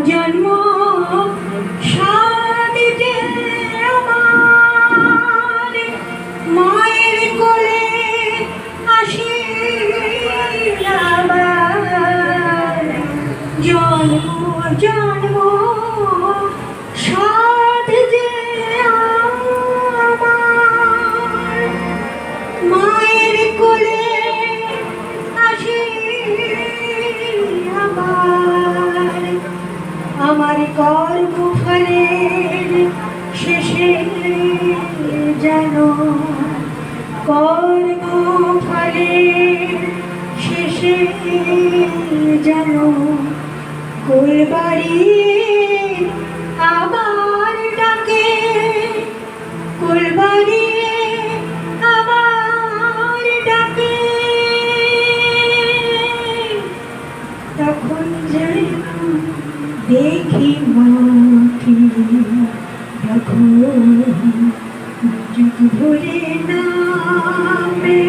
জন্ম সাধ যে আমার মায়ের কোলে আসি আবার জন্ম জন্ম সাধ যে আমার মায়ের কোলে আসি আবার আমার কর্মফলের শেষে যেন কর্মফলের শেষে যেন কুলবাড়ি আবার ডাকে কুলবাড়ি আবার ডাকে তখন যেন দেখি মাটি যখন যুগ ভরে নামে